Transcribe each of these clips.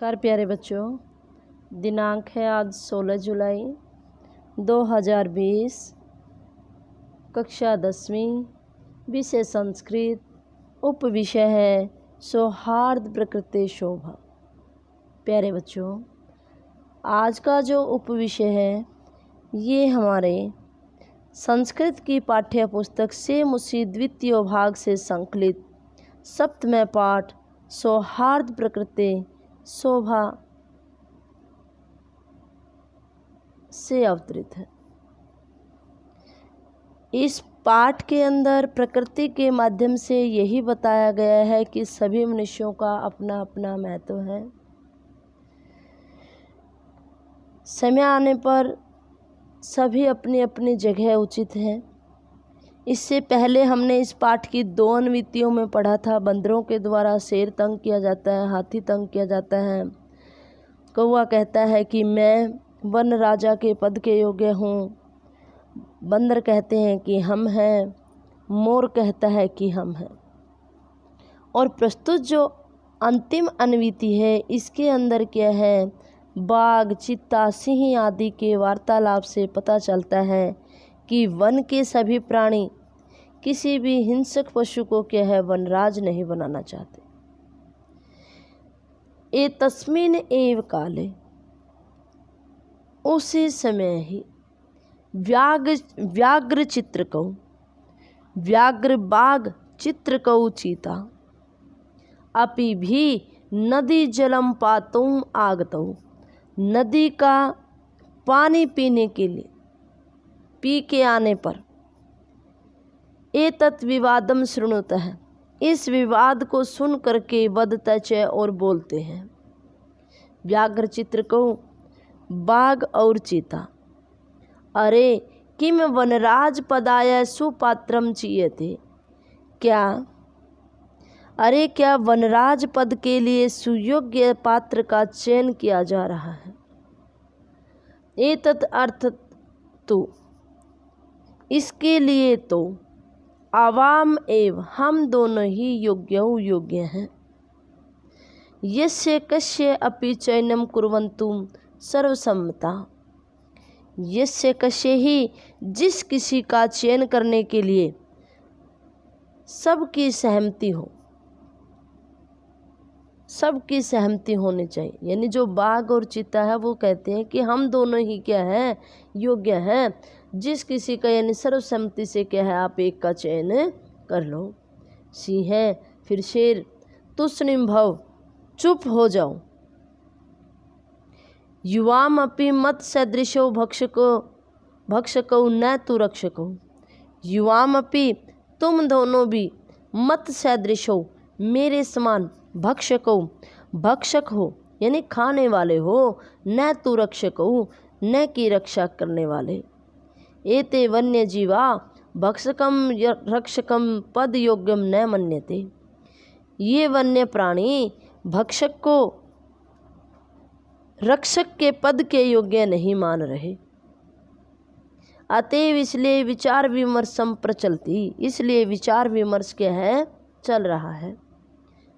नमस्कार प्यारे बच्चों, दिनांक है आज 16 जुलाई 2020। कक्षा 10वीं, विषय संस्कृत, उप विषय है सौहार्द प्रकृति शोभा। प्यारे बच्चों, आज का जो उप विषय है ये हमारे संस्कृत की पाठ्य पुस्तक से मुसी द्वितीय भाग से संकलित सप्तम पाठ सौहार्द प्रकृति शोभा से अवतरित है। इस पाठ के अंदर प्रकृति के माध्यम से यही बताया गया है कि सभी मनुष्यों का अपना अपना महत्व है। समय आने पर सभी अपनी अपनी जगह उचित है। इससे पहले हमने इस पाठ की 2 अनुवृत्तियों में पढ़ा था। बंदरों के द्वारा शेर तंग किया जाता है, हाथी तंग किया जाता है। कौवा कहता है कि मैं वन राजा के पद के योग्य हूँ। बंदर कहते हैं कि हम हैं। मोर कहता है कि हम हैं। और प्रस्तुत जो अंतिम अनुवृत्ति है इसके अंदर क्या है, बाघ, चीता, सिंह आदि के वार्तालाप से पता चलता है कि वन के सभी प्राणी किसी भी हिंसक पशु को क्या है वनराज नहीं बनाना चाहते। ए तस्मिन एव काले, उसी समय ही व्याघ्र चित्रकौ, व्याघ्र बाघ चित्रकौ चीता, अपि भी नदी जलम पातुम आगतौ, नदी का पानी पीने के लिए पी के आने पर एतत् विवादम शृणुतः, इस विवाद को सुन करके वदत च और बोलते हैं। व्याघ्र चित्र को बाघ और चीता, अरे किम वनराज पदाय सुपात्रम चीयते, क्या अरे क्या वनराज पद के लिए सुयोग्य पात्र का चयन किया जा रहा है। एतत् अर्थ तो, इसके लिए तो आवाम एव हम दोनों ही योग्य हैं। यस्य कस्य अपि चयनम कुर्वन्तु सर्वसम्मता, यस्य कस्य ही जिस किसी का चयन करने के लिए सबकी सहमति हो, सबकी सहमति होनी चाहिए। यानी जो बाघ और चीता है वो कहते हैं कि हम दोनों ही क्या हैं, योग्य हैं। जिस किसी का यानी सर्वसम्मति से क्या है आप एक का चयन कर लो। सिंह है, फिर शेर, तुष्णिम भव, चुप हो जाओ। युवाम अपि मत सदृशो भक्षको न तु रक्षको, युवाम अपि तुम दोनों भी मत सदृशो मेरे समान भक्षको भक्षक हो यानी खाने वाले हो, न तु रक्षको न की रक्षा करने वाले। एते वन्य जीवा भक्षकम रक्षकम पद योग्यम न मन्यते, ये वन्य प्राणी भक्षक को रक्षक के पद के योग्य नहीं मान रहे। अतएव इसलिए विचार विमर्शम प्रचलती, इसलिए विचार विमर्श क्या है चल रहा है।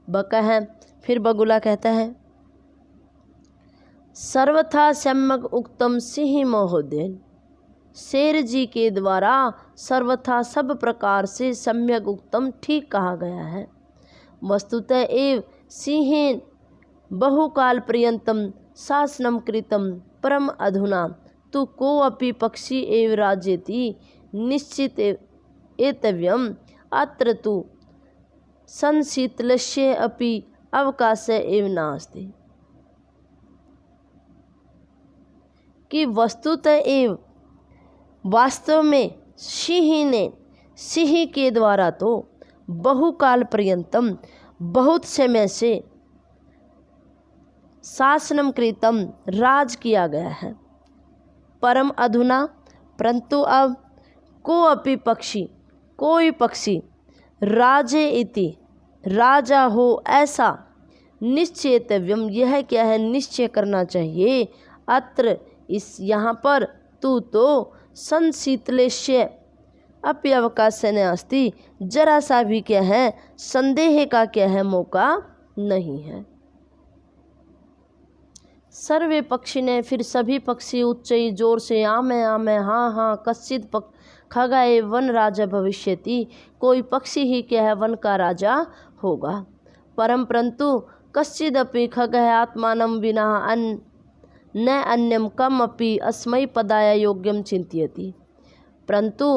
बका है, फिर बगुला कहता है, सर्वथा सम्यक उक्तम सिंह महोदय, शेर जी के द्वारा सर्वथा सब प्रकार से सम्यक उक्तम ठीक कहा गया है। वस्तुतः एव सिंहेन बहुकाल पर्यंतम शासनम कृतम परम अधुना तु को अपि पक्षी एव राज्यति निश्चित एतव्यम अत्र तु संशीतलस्य अपि अवकाश एव नास्ति, कि वस्तुतः एव वास्तव में सिंह के द्वारा तो बहुकाल पर्यंतम बहुत समय से शासनम कृतम राज किया गया है, परम अधुना परंतु अब को अपि पक्षी कोई पक्षी राजे इति राजा हो ऐसा निश्चेतव्यम यह क्या है निश्चय करना चाहिए। अत्र इस यहाँ पर तू तो संशीतलेश्य अपि अवकाश नास्ति, जरा सा भी क्या है संदेह का क्या है मौका नहीं है। सर्वे पक्षी ने, फिर सभी पक्षी उच्चई जोर से आमे आमे हाँ हाँ कश्चित खगाए वन राजा भविष्यति, कोई पक्षी ही क्या है वन का राजा होगा। परम परंतु कश्चिदपि खगः आत्मानं विना न अन्यम कम अपि अस्मै पदाय योग्यम चिंतयति। परंतु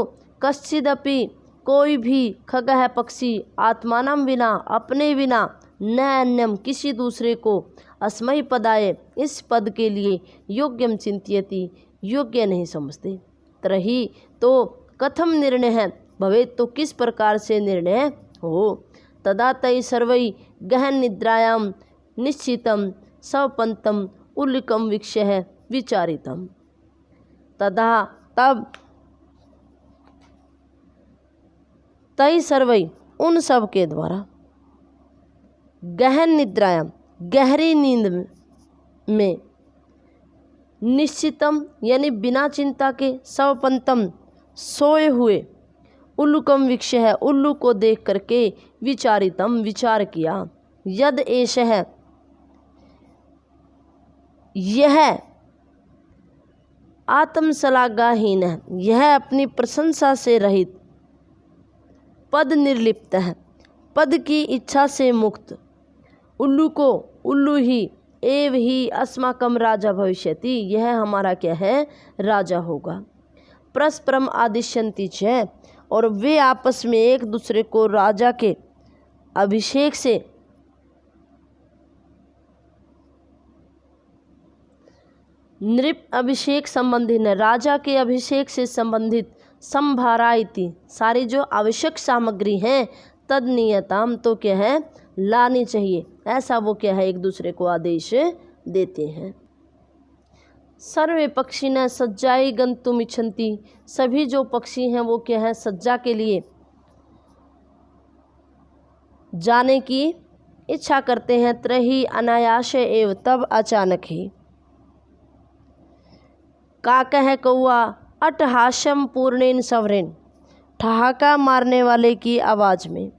कश्चिदपि कोई भी खगः पक्षी आत्मानं विना अपने बिना न अन्यम किसी दूसरे को अस्मै पदाय इस पद के लिए योग्यम चिंतयति योग्य नहीं समझते। तरही तो कथम निर्णय है भवेत्, तो किस प्रकार से निर्णय हो। तदा तै सर्वै गहन निद्रायां निश्चितं सपंतम उल्लिकम वीक्ष्य विचारितम। तदा तब तै सर्वै उन सब के द्वारा गहन निद्रायां गहरी नींद में निश्चितम यानी बिना चिंता के सवपंतम सोए हुए उल्लुकम वीक्ष्य है उल्लू को देख करके विचारितम विचार किया। यद एष है यह आत्मशलाघाहीन है, यह अपनी प्रशंसा से रहित, पद निर्लिप्त है, पद की इच्छा से मुक्त, उल्लू को उल्लू ही एव ही अस्माकम राजा भविष्यति, यह हमारा क्या है राजा होगा। परस्परम आदिश्यन्ति च, और वे आपस में एक दूसरे को राजा के अभिषेक से नृप अभिषेक संबंधित है, राजा के अभिषेक से संबंधित संभाराइति सारी जो आवश्यक सामग्री हैं तद नियताम तो क्या है लानी चाहिए, ऐसा वो क्या है एक दूसरे को आदेश देते हैं। सर्वे पक्षी न सज्जाई गंतुम इच्छन्ति, सभी जो पक्षी हैं वो क्या है सज्जा के लिए जाने की इच्छा करते हैं। त्रही अनायास एव, तब अचानक ही का कह कौआ अटहास्यम पूर्णेन सवरेन, ठहाका मारने वाले की आवाज में,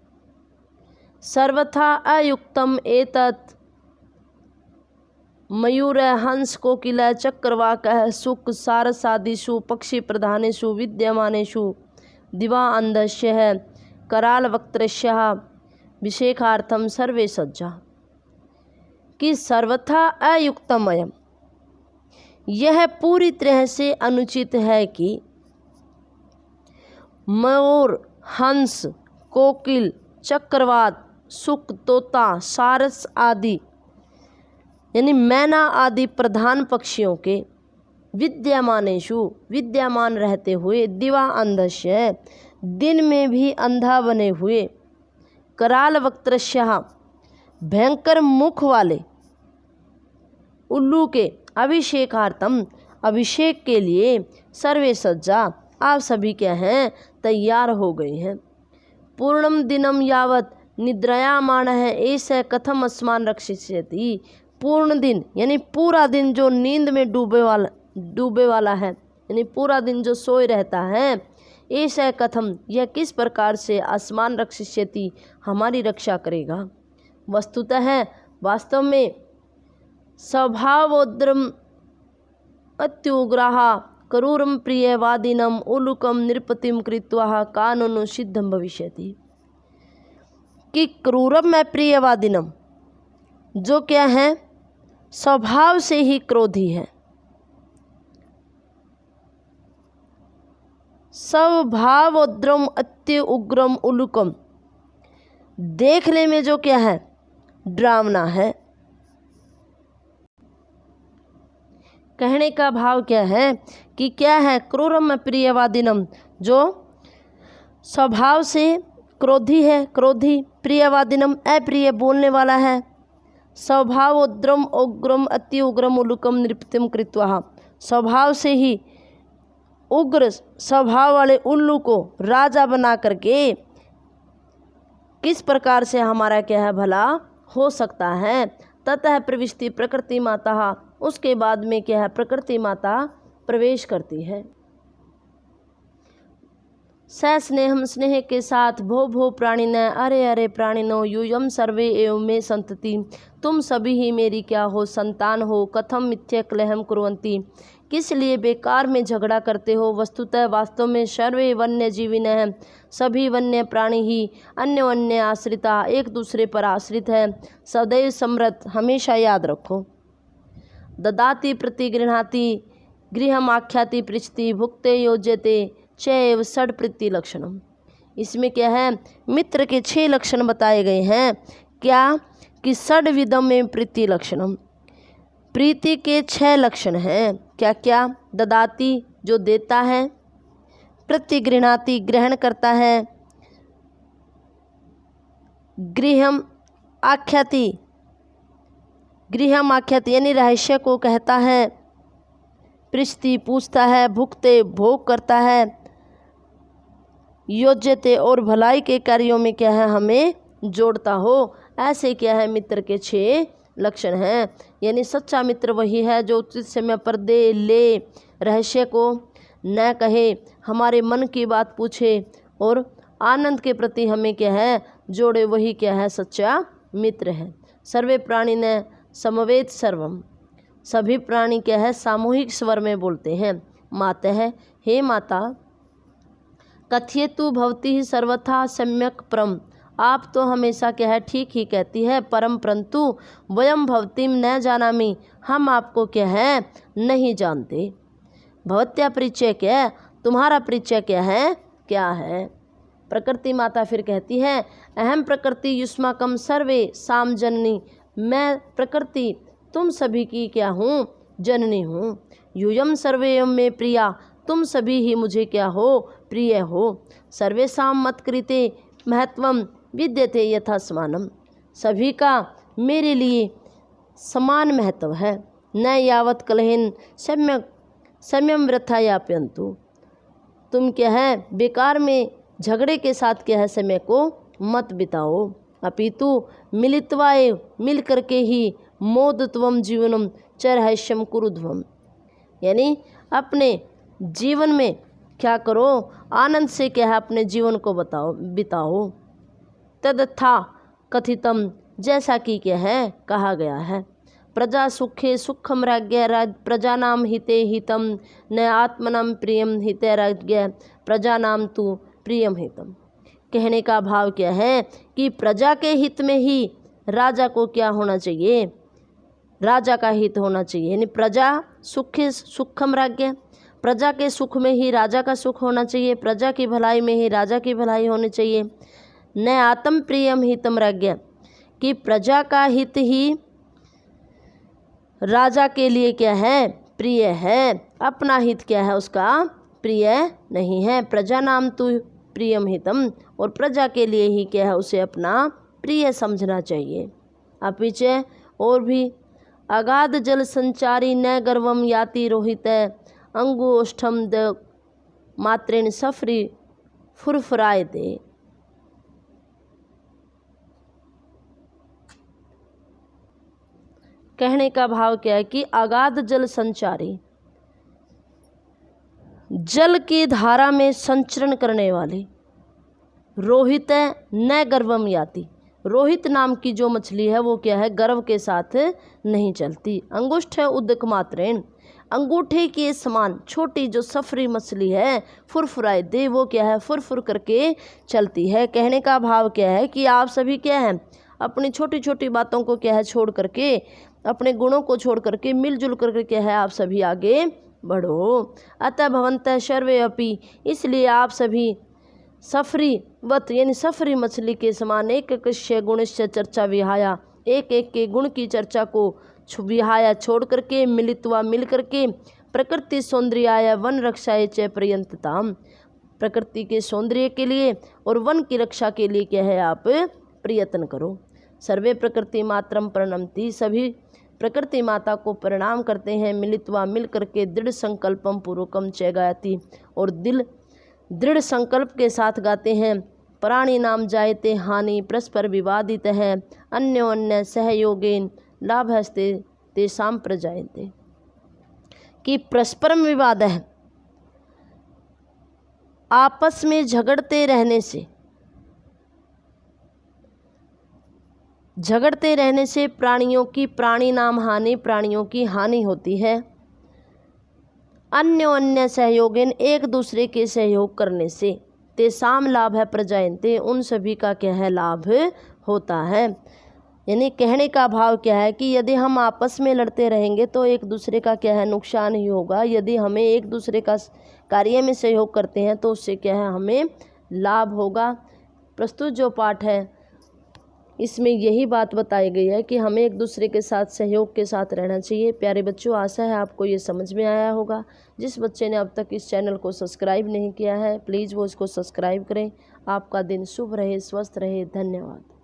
सर्वथा अयुक्तम एतत् मयूर हंस कोकिल चक्रवाकः सुख सारसादिषु पक्षी प्रधानेषु विद्यमानेषु दिवा अंधस्य करालवक्त्रस्य विशेषार्थम सर्वे सज्जा, कि सर्वथा अयुक्तम अयम, यह पूरी तरह से अनुचित है कि मयूर हंस कोकिल चक्रवात सुक तोता सारस आदि यानी मैना आदि प्रधान पक्षियों के विद्यमानेषु विद्यमान रहते हुए दिवा अंधस्य दिन में भी अंधा बने हुए, कराल वक्त्रस्य भयंकर मुख वाले उल्लू के अभिषेकार्थम अभिषेक के लिए सर्वे सज्जा आप सभी क्या हैं तैयार हो गए हैं। पूर्णम दिनम यावत निद्रायामाण है ऐसे कथम अस्मान रक्षिष्यति, पूर्ण दिन यानी पूरा दिन जो नींद में डूबे वाला है यानी पूरा दिन जो सोए रहता है, ऐसे कथम यह किस प्रकार से अस्मान रक्षिष्यति हमारी रक्षा करेगा। वस्तुतः है वास्तव में स्वभावोद्रम अत्युग्राह क्रूरम प्रियवादिनम उलुकम नृपतिम कृत्वा कानून सिद्धम भविष्यति, कि क्रूरम में प्रियवादिनम जो क्या है स्वभाव से ही क्रोधी है, स्वभावोद्रम अत्य उग्रम उलुकम देखने में जो क्या है डरावना है। कहने का भाव क्या है कि क्या है क्रूरम प्रियवादिनम जो स्वभाव से क्रोधी है, क्रोधी प्रियवादिनम अप्रिय बोलने वाला है, स्वभाव उग्रम उग्रम अति उग्रम उलुकम नृपतिम कृत्वा स्वभाव से ही उग्र स्वभाव वाले उल्लू को राजा बना करके किस प्रकार से हमारा क्या है भला हो सकता है। ततः प्रविष्टि प्रकृति माता, उसके बाद में क्या है प्रकृति माता प्रवेश करती है। स्नेहम स्नेह के साथ भो भो प्राणिन अरे अरे प्राणिनो यूयम सर्वे एवं में संतति। तुम सभी ही मेरी क्या हो संतान हो। कथम मिथ्य कलहम कुर्वन्ति, किस लिए बेकार में झगड़ा करते हो। वस्तुतः वास्तव में सर्वे वन्य जीविन है, सभी वन्य प्राणी ही अन्य वन्य आश्रिता एक दूसरे पर आश्रित है। सदैव समृद्ध, हमेशा याद रखो। ददाति प्रतिगृह्णाति गृहम आख्याति पृच्छति भुक्ते योज्यते चैव षड्प्रीति लक्षणम। इसमें क्या है, मित्र के 6 लक्षण बताए गए हैं। क्या कि षड्विधम में प्रीति लक्षणम, प्रीति के 6 लक्षण हैं। क्या क्या, ददाति जो देता है, प्रतिगृह्णाति ग्रहण करता है, गृहम आख्याति यानी रहस्य को कहता है, पृच्छति पूछता है, भुक्ते भोग करता है, योज्यते और भलाई के कार्यों में क्या है हमें जोड़ता हो। ऐसे क्या है मित्र के 6 लक्षण हैं। यानी सच्चा मित्र वही है जो उचित समय पर दे ले, रहस्य को न कहे, हमारे मन की बात पूछे और आनंद के प्रति हमें क्या है जोड़े, वही क्या है सच्चा मित्र है। सर्वे प्राणी ने समवेत सर्वम, सभी प्राणी क्या है सामूहिक स्वर में बोलते हैं। माता है, हे माता, कथयतु भवती ही सर्वथा सम्यक परम, आप तो हमेशा क्या है ठीक ही कहती है। परम परंतु वयम भवतीम न जानामि, हम आपको क्या है नहीं जानते। भवत्या परिचय क्या है, तुम्हारा परिचय क्या है, क्या है। प्रकृति माता फिर कहती है, अहम प्रकृति युष्माकम सर्वे साम जननी, मैं प्रकृति तुम सभी की क्या हूँ जननी हूँ। यूयम सर्वे में प्रिया, तुम सभी ही मुझे क्या हो प्रिय हो। सर्वेषां मत कृते महत्वम विद्यते यथा समानम, सभी का मेरे लिए समान महत्व है। न यावत कलहिन सम्यम वृथा याप्यंतु, तुम क्या है बेकार में झगड़े के साथ क्या है समय को मत बिताओ। अपितु मिलित्वाए मिल करके ही मोदत्वम जीवनम च रहस्यम कुरुध्वम, यानी अपने जीवन में क्या करो आनंद से क्या है अपने जीवन को बिताओ। तदथा कथितम, जैसा कि क्या है कहा गया है। प्रजा सुखे सुखम राज्ञ प्रजानाम हिते हितम न आत्मनाम प्रियम हिते राज्ञ प्रजानाम तु प्रियम हितम। कहने का भाव क्या है कि प्रजा के हित में ही राजा को क्या होना चाहिए, राजा का हित होना चाहिए। यानी प्रजा सुखे सुखम राज्ञ, प्रजा के सुख में ही राजा का सुख होना चाहिए, प्रजा की भलाई में ही राजा की भलाई होनी चाहिए। न आत्म प्रियम हितम राज्ञ, कि प्रजा का हित ही राजा के लिए क्या है प्रिय है, अपना हित क्या है उसका प्रिय नहीं है। प्रजा नाम तु प्रियम हितम, और प्रजा के लिए ही क्या है उसे अपना प्रिय समझना चाहिए। अपिचे और भी अगाध जल संचारी न गर्वम याति रोहित अंगुष्ठम द मात्रेण सफरी फुरफुराए दे। कहने का भाव क्या है कि अगाध जल संचारी, जल की धारा में संचरण करने वाली, रोहित न गर्वम याति, रोहित नाम की जो मछली है वो क्या है गर्व के साथ नहीं चलती। अंगुष्ठ है उदक मात्रेण, अंगूठे के समान छोटी जो सफरी मछली है फुरफुराए दे, वो क्या है फुरफुर करके चलती है। कहने का भाव क्या है कि आप सभी क्या हैं अपनी छोटी छोटी बातों को क्या है छोड़ करके, अपने गुणों को छोड़ करके मिलजुल करके क्या है आप सभी आगे बढ़ो। अतः भवन्तः सर्वे अपि, इसलिए आप सभी सफरी वत यानी सफरी मछली के समान एक कृष्य गुणस्य चर्चा विहाया, एक एक के गुण की चर्चा को विहाया छोड़ करके, मिलित्वा मिल करके, प्रकृति सौंदर्याय वन रक्षाय च प्रयंतताम, प्रकृति के सौंदर्य के लिए और वन की रक्षा के लिए क्या है आप प्रयत्न करो। सर्वे प्रकृति मात्रम प्रणमति, सभी प्रकृति माता को प्रणाम करते हैं। मिलित्वा मिल करके दृढ़ संकल्पम पूर्वकम च गायति, और दृढ़ संकल्प के साथ गाते हैं। प्राणी नाम जायते हानि परस्पर विवादित है, अन्योन्य सहयोगेन लाभ हस्ते तेषाम प्रजायते, कि परस्परम विवाद है, आपस में झगड़ते रहने से प्राणियों की प्राणी नाम हानि, प्राणियों की हानि होती है। अन्योन्य सहयोगेन, एक दूसरे के सहयोग करने से, तेसाम लाभ है प्रजायन्ते, उन सभी का क्या है, लाभ होता है। यानी कहने का भाव क्या है कि यदि हम आपस में लड़ते रहेंगे तो एक दूसरे का क्या है, नुकसान ही होगा। यदि हमें एक दूसरे का कार्य में सहयोग करते हैं तो उससे क्या है, हमें लाभ होगा। प्रस्तुत जो पाठ है इसमें यही बात बताई गई है कि हमें एक दूसरे के साथ सहयोग के साथ रहना चाहिए। प्यारे बच्चों, आशा है आपको ये समझ में आया होगा। जिस बच्चे ने अब तक इस चैनल को सब्सक्राइब नहीं किया है, प्लीज़ वो इसको सब्सक्राइब करें। आपका दिन शुभ रहे, स्वस्थ रहे। धन्यवाद।